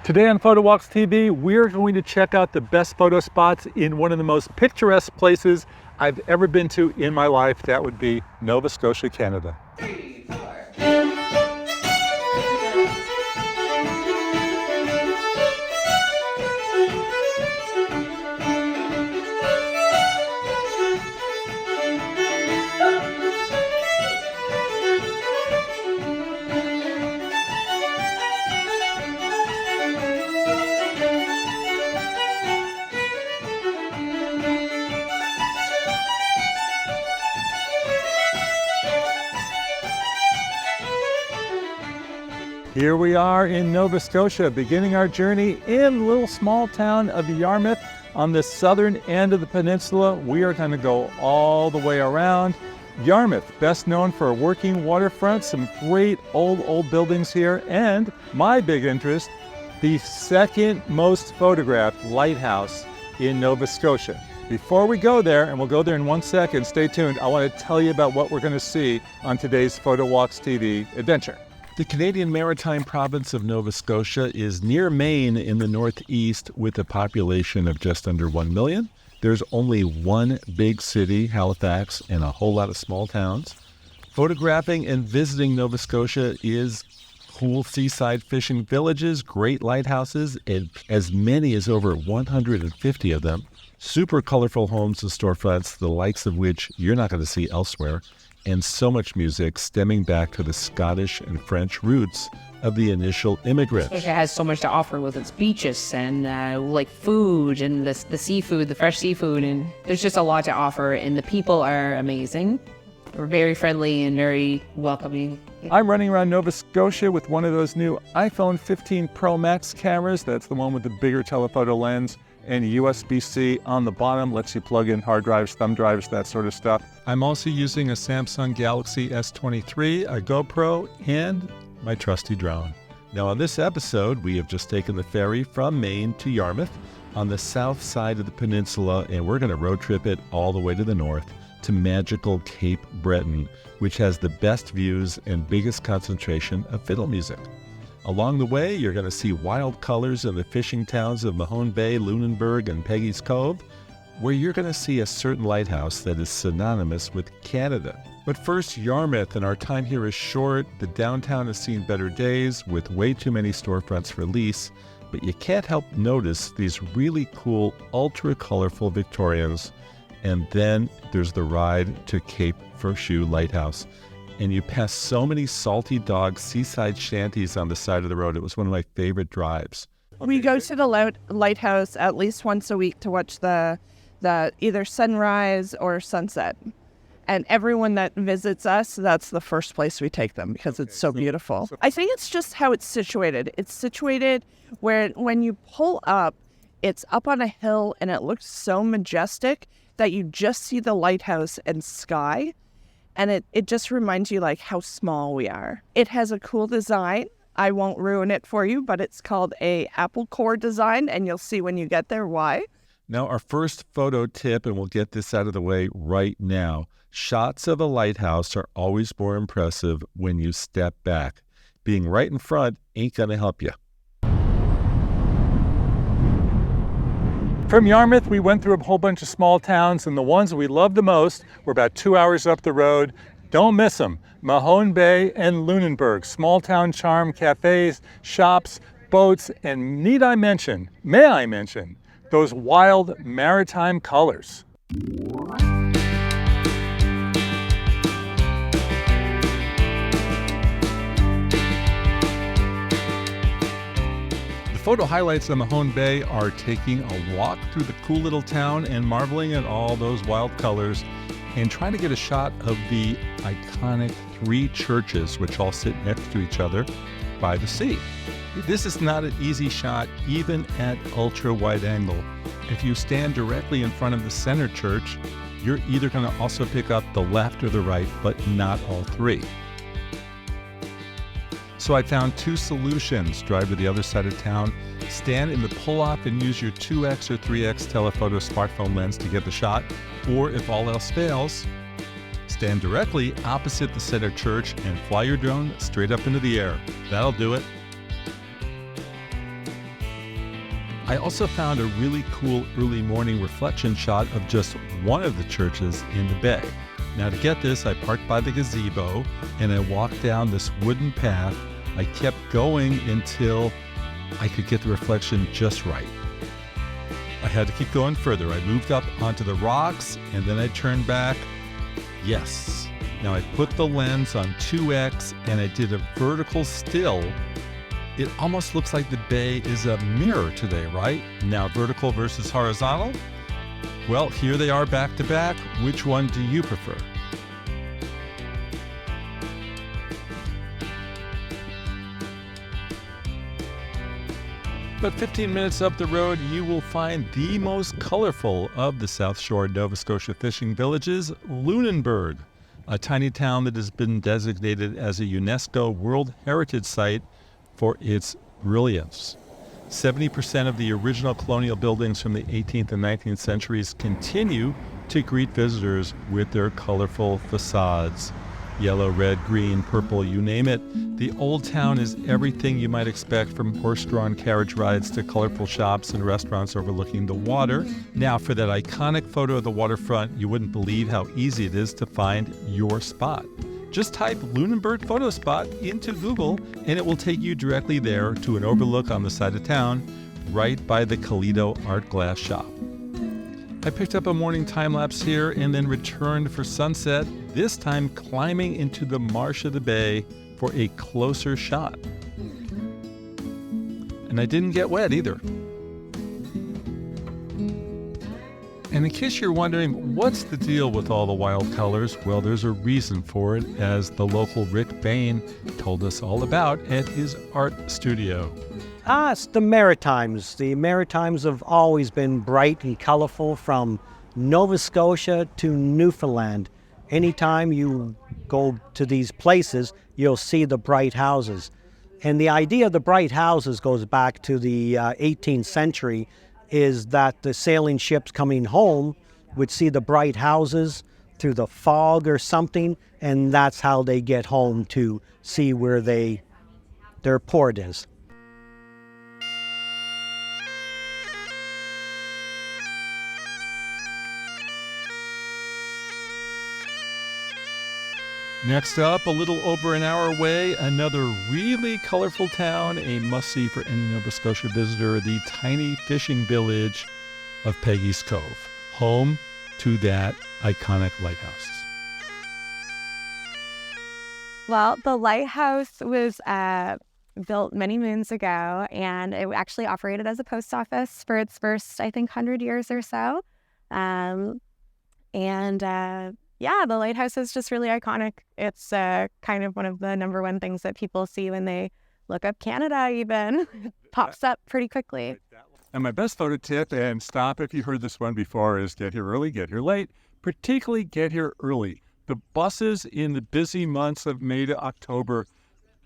Today on PhotowalksTV, TV, we're going to check out the best photo spots in one of the most picturesque places I've ever been to in my life. That would be Nova Scotia, Canada. 3, 4. Here we are in Nova Scotia, beginning our journey in the little small town of Yarmouth on the southern end of the peninsula. We are going to go all the way around. Yarmouth, best known for a working waterfront, some great old buildings here, and my big interest, the second most photographed lighthouse in Nova Scotia. Before we go there, and we'll go there in 1 second, stay tuned, I want to tell you about what we're going to see on today's PhotowalksTV adventure. The Canadian maritime province of Nova Scotia is near Maine in the northeast with a population of just under 1 million. There's only one big city, Halifax, and a whole lot of small towns. Photographing and visiting Nova Scotia is cool seaside fishing villages, great lighthouses, and as many as over 150 of them. Super colorful homes and storefronts, the likes of which you're not going to see elsewhere. And so much music stemming back to the Scottish and French roots of the initial immigrants. It has so much to offer with its beaches and like food and the seafood, the fresh seafood, and there's just a lot to offer, and the people are amazing. We're very friendly and very welcoming. I'm running around Nova Scotia with one of those new iPhone 15 Pro Max cameras. That's the one with the bigger telephoto lens, and USB-C on the bottom lets you plug in hard drives, thumb drives, that sort of stuff. I'm also using a Samsung Galaxy S23, a GoPro, and my trusty drone. Now on this episode, we have just taken the ferry from Maine to Yarmouth on the south side of the peninsula, and we're going to road trip it all the way to the north to magical Cape Breton, which has the best views and biggest concentration of fiddle music. Along the way, you're going to see wild colors in the fishing towns of Mahone Bay, Lunenburg, and Peggy's Cove, where you're going to see a certain lighthouse that is synonymous with Canada. But first, Yarmouth, and our time here is short. The downtown has seen better days with way too many storefronts for lease, but you can't help notice these really cool, ultra-colorful Victorians. And then there's the ride to Cape Breton Lighthouse. And you pass so many salty dog seaside shanties on the side of the road. It was one of my favorite drives. We go to the lighthouse at least once a week to watch the either sunrise or sunset. And everyone that visits us, that's the first place we take them because it's so beautiful. I think it's just how it's situated. It's situated where when you pull up, it's up on a hill and it looks so majestic that you just see the lighthouse and sky. And it just reminds you like how small we are. It has a cool design. I won't ruin it for you, but it's called a apple core design, and you'll see when you get there why. Now, our first photo tip, and we'll get this out of the way right now. Shots of a lighthouse are always more impressive when you step back. Being right in front ain't gonna help you. From Yarmouth, we went through a whole bunch of small towns, and the ones we loved the most were about 2 hours up the road. Don't miss them. Mahone Bay and Lunenburg, small town charm, cafes, shops, boats, and may I mention, those wild maritime colors. Photo highlights of Mahone Bay are taking a walk through the cool little town and marveling at all those wild colors and trying to get a shot of the iconic 3 churches which all sit next to each other by the sea. This is not an easy shot even at ultra wide angle. If you stand directly in front of the center church, you're either going to also pick up the left or the right, but not all 3. So I found 2 solutions. Drive to the other side of town, stand in the pull-off and use your 2x or 3x telephoto smartphone lens to get the shot, or if all else fails, stand directly opposite the center church and fly your drone straight up into the air. That'll do it. I also found a really cool early morning reflection shot of just one of the churches in the bay. Now to get this, I parked by the gazebo and I walked down this wooden path. I kept going until I could get the reflection just right. I had to keep going further. I moved up onto the rocks and then I turned back. Yes. Now I put the lens on 2x and I did a vertical still. It almost looks like the bay is a mirror today, right? Now vertical versus horizontal? Well, here they are back to back. Which one do you prefer? But 15 minutes up the road, you will find the most colorful of the South Shore Nova Scotia fishing villages, Lunenburg, a tiny town that has been designated as a UNESCO World Heritage Site for its brilliance. 70% of the original colonial buildings from the 18th and 19th centuries continue to greet visitors with their colorful facades. Yellow, red, green, purple, you name it. The old town is everything you might expect, from horse-drawn carriage rides to colorful shops and restaurants overlooking the water. Now, for that iconic photo of the waterfront, you wouldn't believe how easy it is to find your spot. Just type Lunenburg photo spot into Google and it will take you directly there to an overlook on the side of town, right by the Kalido art glass shop. I picked up a morning time-lapse here and then returned for sunset, this time climbing into the marsh of the bay for a closer shot. And I didn't get wet either. And in case you're wondering, what's the deal with all the wild colors? Well, there's a reason for it, as the local Rick Bain told us all about at his art studio. It's the Maritimes. The Maritimes have always been bright and colorful, from Nova Scotia to Newfoundland. Anytime you go to these places, you'll see the bright houses. And the idea of the bright houses goes back to the 18th century, is that the sailing ships coming home would see the bright houses through the fog or something, and that's how they get home to see where their port is. Next up, a little over an hour away, another really colorful town, a must-see for any Nova Scotia visitor, the tiny fishing village of Peggy's Cove, home to that iconic lighthouse. Well, the lighthouse was built many moons ago, and it actually operated as a post office for its first, I think, 100 years or so. Yeah, the lighthouse is just really iconic. It's kind of one of the number one things that people see when they look up Canada even. It pops up pretty quickly. And my best photo tip, and stop if you heard this one before, is get here early, get here late. Particularly get here early. The buses in the busy months of May to October,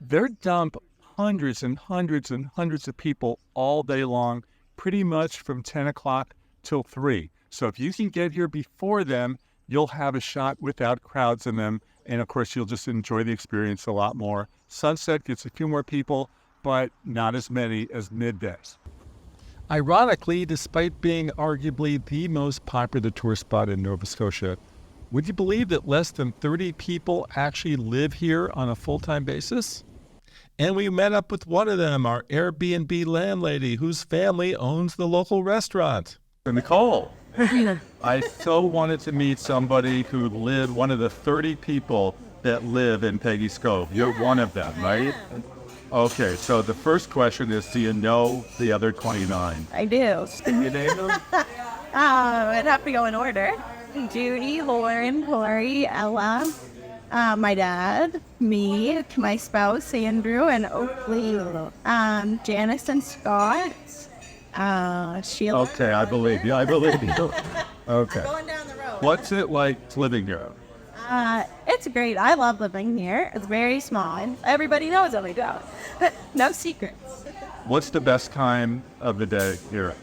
they dump hundreds and hundreds and hundreds of people all day long, pretty much from 10 o'clock till 3. So if you can get here before them, you'll have a shot without crowds in them. And of course, you'll just enjoy the experience a lot more. Sunset gets a few more people, but not as many as middays. Ironically, despite being arguably the most popular tourist spot in Nova Scotia, would you believe that less than 30 people actually live here on a full-time basis? And we met up with one of them, our Airbnb landlady, whose family owns the local restaurant. Nicole. I so wanted to meet somebody who lived, one of the 30 people that live in Peggy's Cove. You're one of them, right? Okay, so the first question is, do you know the other 29? I do. Can you name them? I'd have to go in order. Judy, Lauren, Corey, Ella, my dad, me, my spouse, Andrew, and Oakley, Janice and Scott. Sheila. Okay, I believe you. Okay. Going down the road. What's it like living here? It's great. I love living here. It's very small, and everybody knows that we go. No secrets. What's the best time of the day here?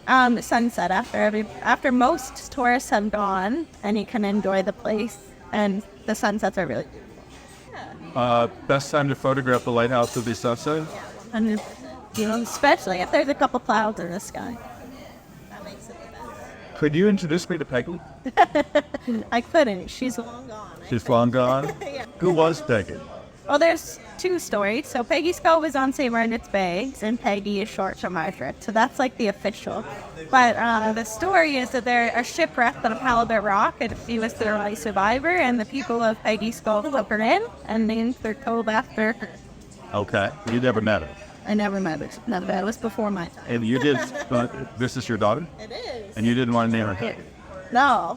Sunset after most tourists have gone, and you can enjoy the place, and the sunsets are really beautiful. Best time to photograph the lighthouse would be sunset? And especially if there's a couple clouds in the sky. That makes it the best. Could you introduce me to Peggy? I couldn't. She's long gone. She's long gone. Yeah. Who was Peggy? Well, there's two stories. So Peggy's Cove is on St. Margaret's Bay, and Peggy is short for Margaret. So that's like the official. But the story is that there are shipwrecked on Halibut Rock, and she was the only survivor, and the people of Peggy's Cove took her in and named their cove after her. Okay. You never met her. I never met her. No, that was before my time. And you did, this is your daughter? It is. And you didn't want to name her Peggy? No.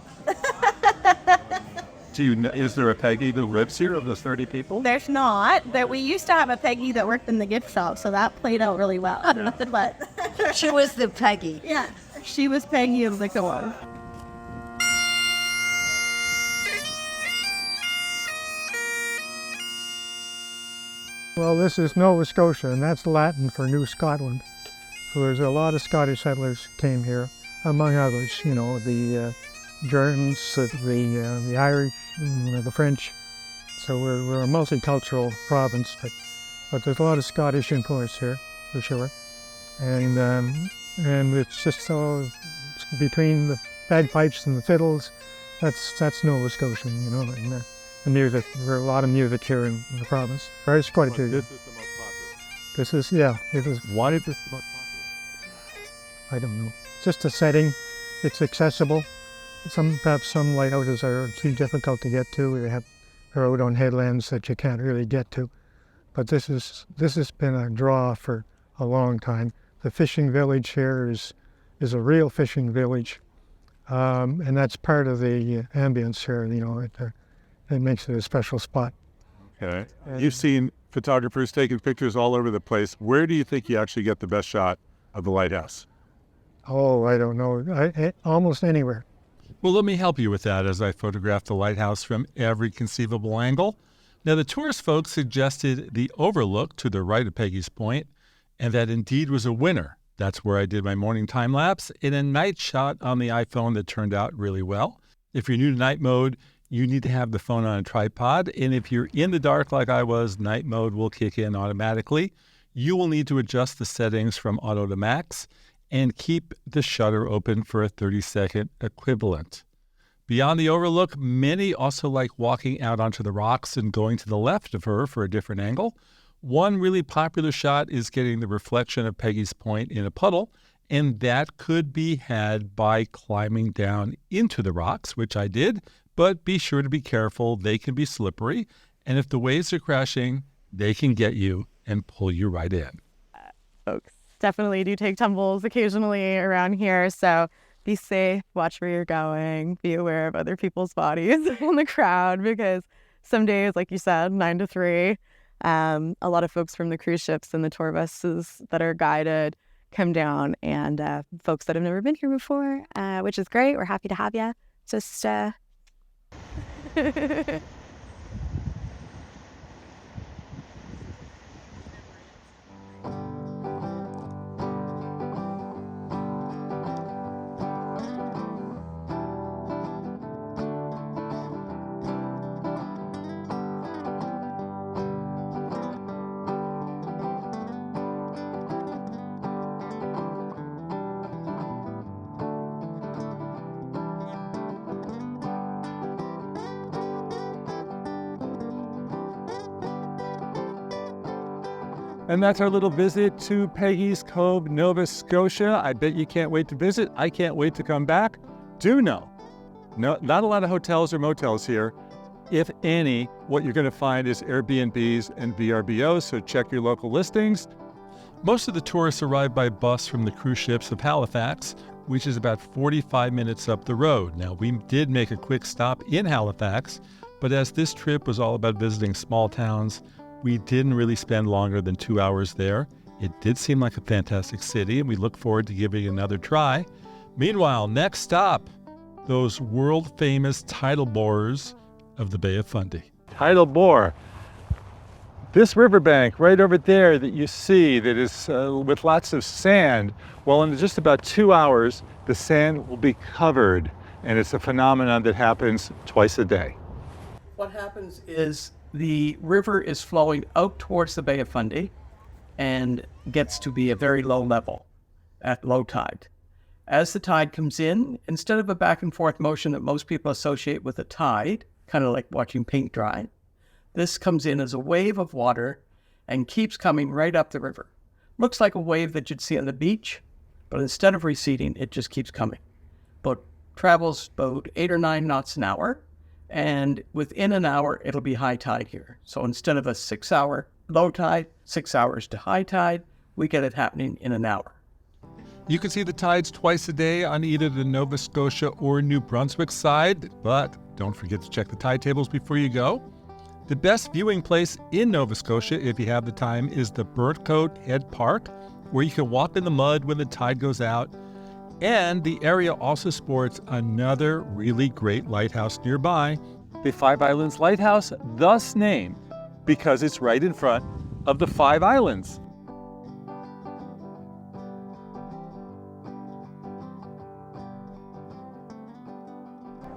Is there a Peggy that lives here of the 30 people? There's not. But we used to have a Peggy that worked in the gift shop, so that played out really well. But she was the Peggy. Yeah, she was Peggy of the Cove. Well, this is Nova Scotia, and that's Latin for New Scotland. So there's a lot of Scottish settlers came here, among others, the Germans, the Irish, the French. So we're a multicultural province, but there's a lot of Scottish influence here, for sure. And it's just all between the bagpipes and the fiddles. That's Nova Scotia, and the music. There's a lot of music here in the province. It's quite a few. This is the most popular. This is, yeah. It is. Why is this the most popular? I don't know. Just the setting. It's accessible. Perhaps some lighthouses are too difficult to get to. They're out on headlands that you can't really get to. But this has been a draw for a long time. The fishing village here is a real fishing village, and that's part of the ambience here. It makes it a special spot. Okay. You've seen photographers taking pictures all over the place. Where do you think you actually get the best shot of the lighthouse? Oh, I don't know. Almost anywhere. Well, let me help you with that as I photograph the lighthouse from every conceivable angle. Now, the tourist folks suggested the overlook to the right of Peggy's Point, and that indeed was a winner. That's where I did my morning time lapse in a night shot on the iPhone that turned out really well. If you're new to night mode, you need to have the phone on a tripod, and if you're in the dark like I was, night mode will kick in automatically. You will need to adjust the settings from auto to max and keep the shutter open for a 30-second equivalent. Beyond the overlook, many also like walking out onto the rocks and going to the left of her for a different angle. One really popular shot is getting the reflection of Peggy's Point in a puddle, and that could be had by climbing down into the rocks, which I did, but be sure to be careful. They can be slippery, and if the waves are crashing, they can get you and pull you right in. Folks definitely do take tumbles occasionally around here, so be safe, watch where you're going, be aware of other people's bodies in the crowd, because some days, like you said, 9 to 3, a lot of folks from the cruise ships and the tour buses that are guided come down, and folks that have never been here before, which is great. We're happy to have you. Just And that's our little visit to Peggy's Cove, Nova Scotia. I bet you can't wait to visit. I can't wait to come back. Do know, no, not a lot of hotels or motels here. If any, what you're going to find is Airbnbs and VRBOs, so check your local listings. Most of the tourists arrive by bus from the cruise ships of Halifax, which is about 45 minutes up the road. Now, we did make a quick stop in Halifax, but as this trip was all about visiting small towns, we didn't really spend longer than 2 hours there. It did seem like a fantastic city, and we look forward to giving it another try. Meanwhile, next stop, those world-famous tidal bores of the Bay of Fundy. Tidal bore. This riverbank right over there that you see that is with lots of sand, well, in just about 2 hours, the sand will be covered, and it's a phenomenon that happens twice a day. What happens is the river is flowing out towards the Bay of Fundy, and gets to be a very low level at low tide. As the tide comes in, instead of a back and forth motion that most people associate with a tide, kind of like watching paint dry, this comes in as a wave of water and keeps coming right up the river. Looks like a wave that you'd see on the beach, but instead of receding, it just keeps coming. But travels about 8 or 9 knots an hour, and within an hour, it'll be high tide here. So instead of a 6-hour low tide, 6 hours to high tide, we get it happening in an hour. You can see the tides twice a day on either the Nova Scotia or New Brunswick side, but don't forget to check the tide tables before you go. The best viewing place in Nova Scotia, if you have the time, is the Burntcoat Head Park, where you can walk in the mud when the tide goes out. And the area also sports another really great lighthouse nearby, The Five Islands Lighthouse, thus named because it's right in front of the Five Islands.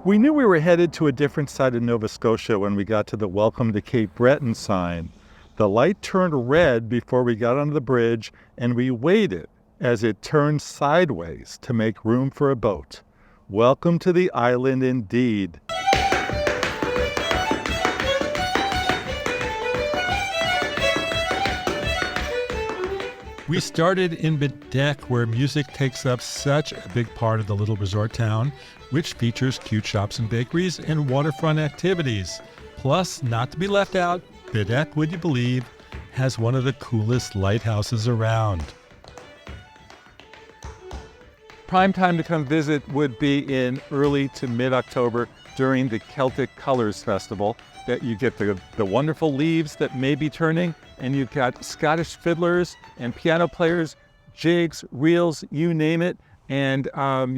We knew we were headed to a different side of Nova Scotia when we got to the Welcome to Cape Breton sign. The light turned red before we got onto the bridge, and we waited as it turned sideways to make room for a boat. Welcome to the island indeed. We started in Baddeck, where music takes up such a big part of the little resort town, which features cute shops and bakeries and waterfront activities. Plus, not to be left out, Baddeck, would you believe, has one of the coolest lighthouses around. Prime time to come visit would be in early to mid-October during the Celtic Colours Festival. That you get the wonderful leaves that may be turning, and you've got Scottish fiddlers and piano players, jigs, reels, you name it. And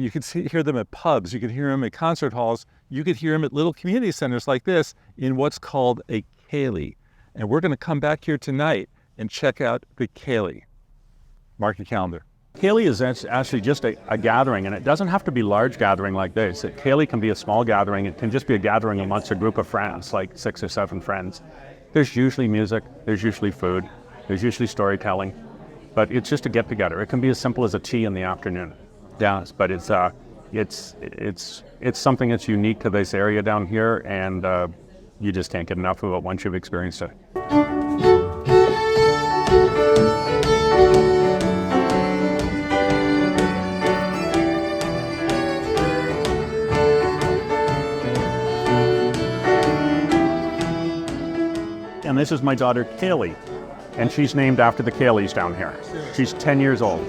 you can hear them at pubs, you can hear them at concert halls, you could hear them at little community centers like this in what's called a ceilidh. And we're going to come back here tonight and check out the ceilidh. Mark your calendar. Ceilidh is actually just a gathering, and it doesn't have to be large gathering like this. Ceilidh can be a small gathering. It can just be a gathering amongst a group of friends, like 6 or 7 friends. There's usually music, there's usually food, there's usually storytelling, but it's just a get-together. It can be as simple as a tea in the afternoon. Yeah, but it's something that's unique to this area down here, and you just can't get enough of it once you've experienced it. And this is my daughter, Kaylee, and she's named after the Kayleys down here. She's 10 years old.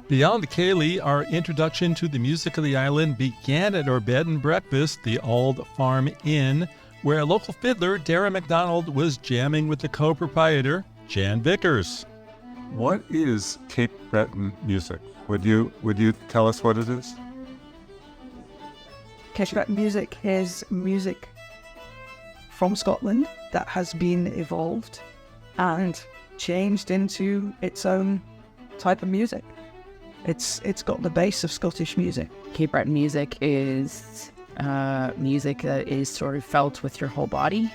Beyond the ceilidh, our introduction to the music of the island began at our bed and breakfast, the Auld Farm Inn, where a local fiddler, Darren MacDonald, was jamming with the co-proprietor, Jan Vickers. What is Cape Breton music? Would you tell us what it is? Cape Breton music is music from Scotland that has been evolved and changed into its own type of music. It's got the base of Scottish music. Cape Breton music is music that is sort of felt with your whole body.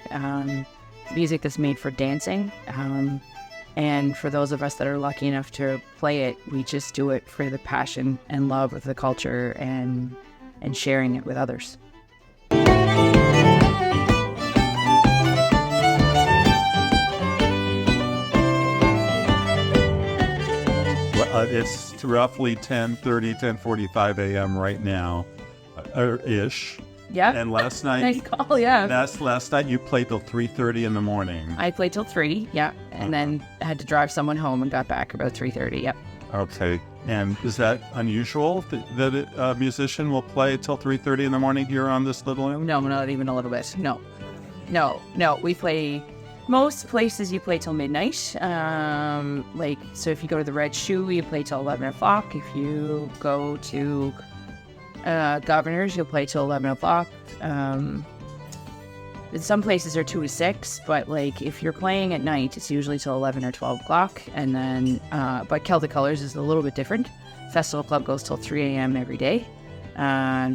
Music that's made for dancing. And for those of us that are lucky enough to play it, we just do it for the passion and love of the culture and sharing it with others. It's roughly 10:30, 10:45 a.m. right now, ish. Yeah. And last night, nice call. Yeah. Last night you played till 3:30 in the morning. I played till 3. Yeah, and then I had to drive someone home and got back about 3:30. Yep. Okay. And is that unusual that a musician will play till 3:30 in the morning here on this little island? No, not even a little bit. No. We play. Most places you play till midnight. So if you go to the Red Shoe, you play till 11 o'clock. If you go to Governor's, you'll play till 11 o'clock. Some places are 2 to 6, but like if you're playing at night, it's usually till 11 or 12 o'clock. And then, but Celtic Colours is a little bit different. Festival Club goes till 3 a.m. every day.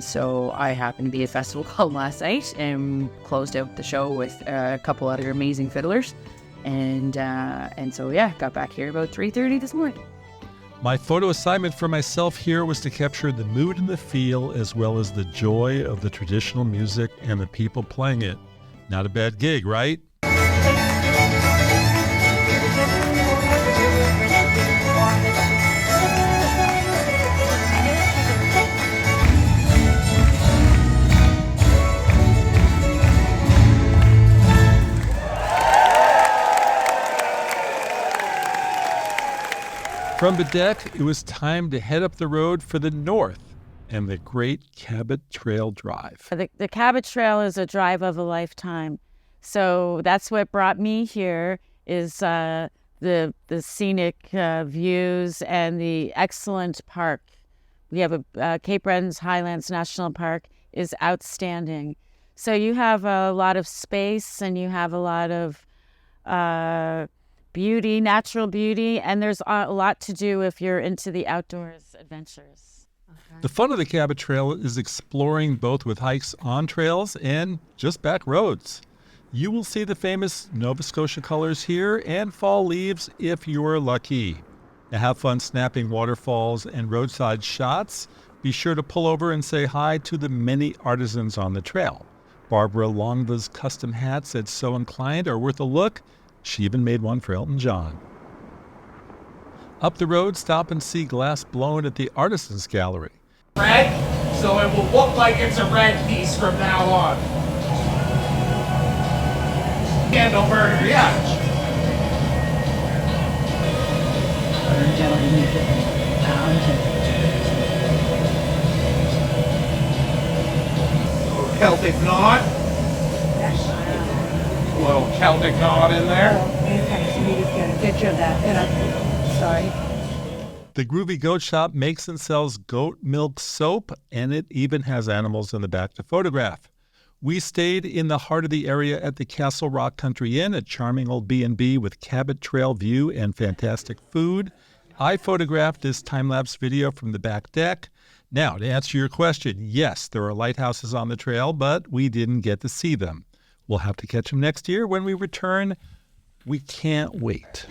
So I happened to be at a festival called last night and closed out the show with a couple other amazing fiddlers. And so, yeah, got back here about 3:30 this morning. My photo assignment for myself here was to capture the mood and the feel, as well as the joy of the traditional music and the people playing it. Not a bad gig, right? From Baddeck, it was time to head up the road for the north and the Great Cabot Trail Drive. The Cabot Trail is a drive of a lifetime. So that's what brought me here, is the scenic views and the excellent park. We have a Cape Breton Highlands National Park is outstanding. So you have a lot of space and you have a lot of beauty, natural beauty, and there's a lot to do if you're into the outdoors adventures. Okay. The fun of the Cabot Trail is exploring both with hikes on trails and just back roads. You will see the famous Nova Scotia colors here and fall leaves if you're lucky. Now have fun snapping waterfalls and roadside shots. Be sure to pull over and say hi to the many artisans on the trail. Barbara Longva's custom hats at So Inclined are worth a look. She even made one for Elton John. Up the road, stop and see glass blown at the Artisans Gallery. Red, so it will look like it's a red piece from now on. Candle burner, yeah. Celtic knot. A little Celtic knot in there. Picture of that. Sorry. The Groovy Goat Shop makes and sells goat milk soap, and it even has animals in the back to photograph. We stayed in the heart of the area at the Castle Rock Country Inn, a charming old B&B with Cabot Trail view and fantastic food. I photographed this time-lapse video from the back deck. Now, to answer your question, yes, there are lighthouses on the trail, but we didn't get to see them. We'll have to catch them next year when we return. We can't wait.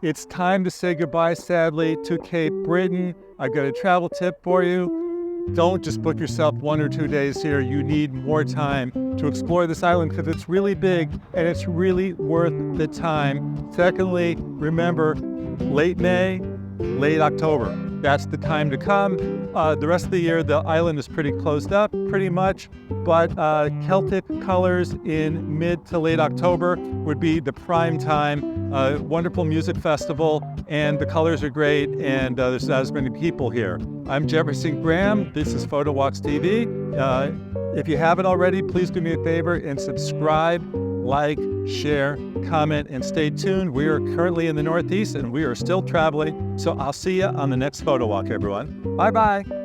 It's time to say goodbye, sadly, to Cape Breton. I've got a travel tip for you. Don't just book yourself 1 or 2 days here. You need more time to explore this island because it's really big and it's really worth the time. Secondly, remember, late May, late October. That's the time to come. The rest of the year, the island is pretty closed up, pretty much, but Celtic colors in mid to late October would be the prime time. Wonderful music festival, and the colors are great, and there's not as many people here. I'm Jefferson Graham. This is PhotowalksTV. If you haven't already, please do me a favor and subscribe, like, share, comment, and stay tuned. We are currently in the Northeast, and we are still traveling, so I'll see you on the next Photo Walk, everyone. Bye-bye.